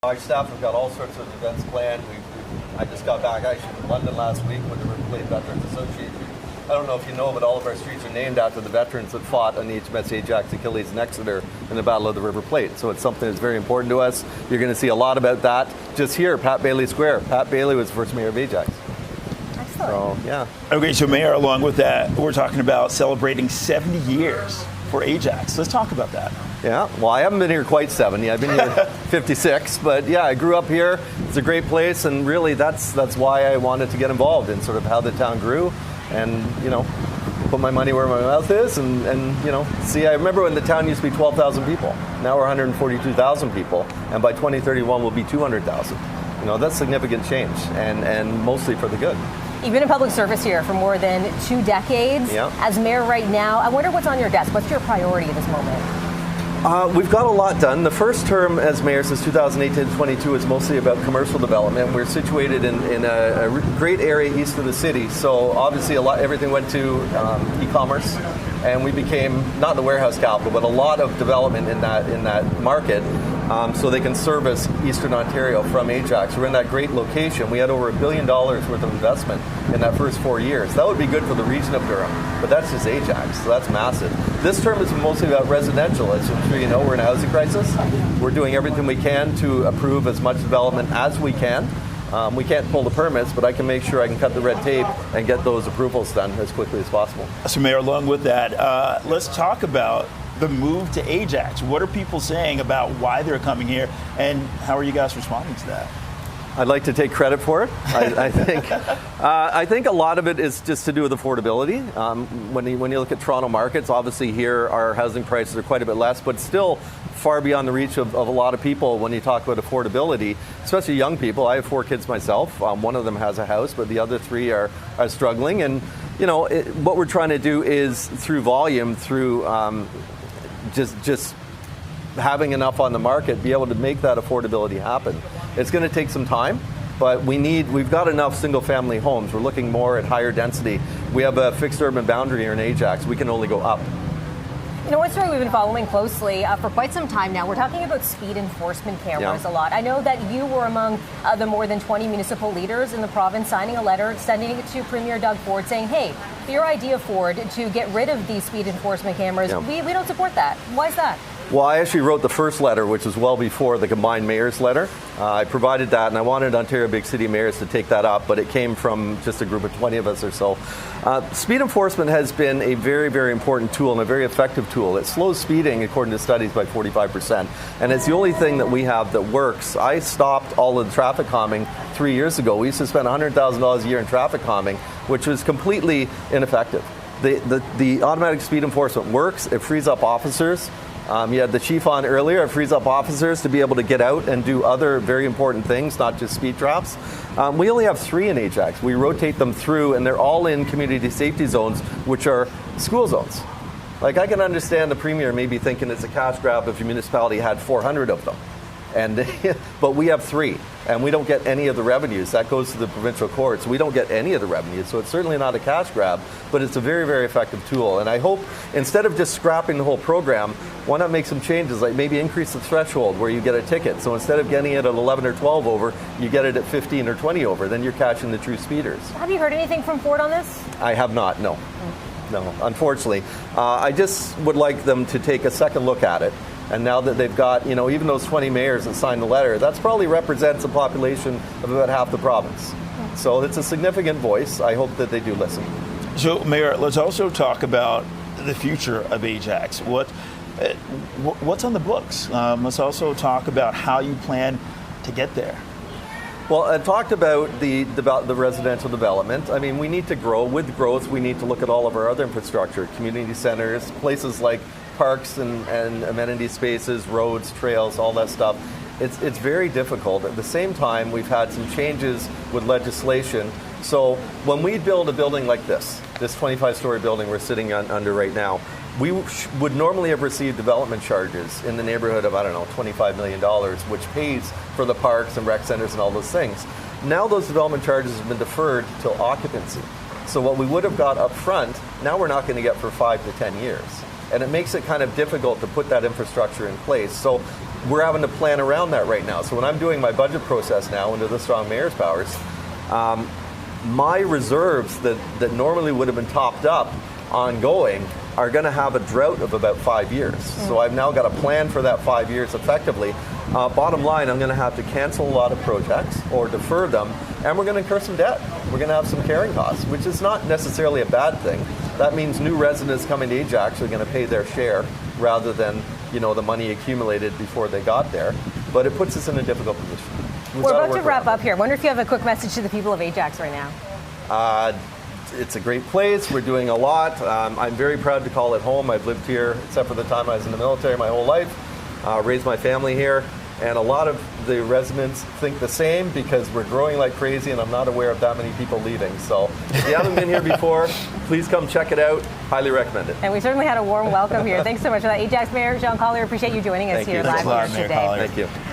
Our staff have got all sorts of events planned. I just got back actually from London last week with the River Plate Veterans Association. I don't know if you know, but all of our streets are named after the veterans that fought on the HMS Ajax, Achilles, and Exeter in the Battle of the River Plate. So it's something that's very important to us. You're going to see a lot about that just here, Pat Bailey Square. Pat Bailey was the first mayor of Ajax. Excellent. So, yeah. Okay, so Mayor, along with that, we're talking about celebrating 70 years for Ajax. Let's talk about that. Yeah, well, I haven't been here quite 70. I've been here 56, but yeah, I grew up here. It's a great place, and really that's why I wanted to get involved in sort of how the town grew, and put my money where my mouth is, and see. I remember when the town used to be 12,000 people. Now we're 142,000 people, and by 2031 we'll be 200,000. That's significant change, and mostly for the good. You've been in public service here for more than 2 decades. Yeah. As mayor right now, I wonder what's on your desk. What's your priority at this moment? We've got a lot done. The first term as mayor since 2018 to 22 is mostly about commercial development. We're situated in a great area east of the city, so obviously everything went to e-commerce, and we became not the warehouse capital, but a lot of development in that market. So they can service Eastern Ontario from Ajax. We're in that great location. We had over $1 billion worth of investment in that first 4 years. That would be good for the region of Durham, but that's just Ajax, so that's massive. This term is mostly about residential. As I'm sure you know, we're in a housing crisis. We're doing everything we can to approve as much development as we can. We can't pull the permits, but I can make sure I can cut the red tape and get those approvals done as quickly as possible. So Mayor, along with that, let's talk about the move to Ajax. What are people saying about why they're coming here, and how are you guys responding to that? I'd like to take credit for it. I think a lot of it is just to do with affordability. When you look at Toronto markets, obviously here our housing prices are quite a bit less, but still far beyond the reach of a lot of people when you talk about affordability, especially young people. I have 4 kids myself. One of them has a house, but the other 3 are struggling. And what we're trying to do is through volume, through just having enough on the market, be able to make that affordability happen. It's going to take some time, but we've got enough single-family homes. We're looking more at higher density. We have a fixed urban boundary here in Ajax. We can only go up. One story we've been following closely for quite some time now. We're talking about speed enforcement cameras a lot. I know that you were among the more than 20 municipal leaders in the province signing a letter, sending it to Premier Doug Ford saying, hey, your idea, Ford, to get rid of these speed enforcement cameras, we don't support that. Why is that? Well, I actually wrote the first letter, which was well before the combined mayors letter. I provided that, and I wanted Ontario big city mayors to take that up, but it came from just a group of 20 of us or so. Speed enforcement has been a very, very important tool and a very effective tool. It slows speeding, according to studies, by 45%. And it's the only thing that we have that works. I stopped all of the traffic calming 3 years ago. We used to spend $100,000 a year in traffic calming, which was completely ineffective. The automatic speed enforcement works. It frees up officers. You had the chief on earlier. It frees up officers to be able to get out and do other very important things, not just speed traps. We only have 3 in Ajax. We rotate them through, and they're all in community safety zones, which are school zones. Like, I can understand the premier maybe thinking it's a cash grab if your municipality had 400 of them. But we have 3, and we don't get any of the revenues. That goes to the provincial courts. We don't get any of the revenues, so it's certainly not a cash grab, but it's a very, very effective tool. And I hope, instead of just scrapping the whole program, why not make some changes, like maybe increase the threshold where you get a ticket. So instead of getting it at 11 or 12 over, you get it at 15 or 20 over. Then you're catching the true speeders. Have you heard anything from Ford on this? I have not, no. No, unfortunately. I just would like them to take a second look at it. And now that they've got, even those 20 mayors that signed the letter, that probably represents a population of about half the province. So it's a significant voice. I hope that they do listen. So, Mayor, let's also talk about the future of Ajax. What's on the books? Let's also talk about how you plan to get there. Well, I talked about the residential development. I mean, we need to grow. With growth, we need to look at all of our other infrastructure, community centers, places like parks and amenity spaces, roads, trails, all that stuff. It's very difficult. At the same time, we've had some changes with legislation. So when we build a building like this 25-story building we're sitting under right now, we would normally have received development charges in the neighborhood of, $25 million, which pays for the parks and rec centers and all those things. Now those development charges have been deferred till occupancy. So what we would have got up front, now we're not going to get for 5 to 10 years. And it makes it kind of difficult to put that infrastructure in place. So we're having to plan around that right now. So when I'm doing my budget process now under the strong mayor's powers, my reserves that normally would have been topped up ongoing are going to have a drought of about 5 years. So I've now got to plan for that 5 years effectively. Bottom line, I'm going to have to cancel a lot of projects or defer them, and we're going to incur some debt. We're going to have some carrying costs, which is not necessarily a bad thing. That means new residents coming to Ajax are going to pay their share rather than the money accumulated before they got there. But it puts us in a difficult position. We're about to wrap up here. I wonder if you have a quick message to the people of Ajax right now. It's a great place. We're doing a lot. I'm very proud to call it home. I've lived here, except for the time I was in the military, my whole life. Raised my family here. And a lot of the residents think the same because we're growing like crazy, and I'm not aware of that many people leaving. So if you haven't been here before, please come check it out. Highly recommend it. And we certainly had a warm welcome here. Thanks so much for that. Ajax Mayor Shaun Collier, appreciate you joining us here live here today. Mayor Collier. Thank you.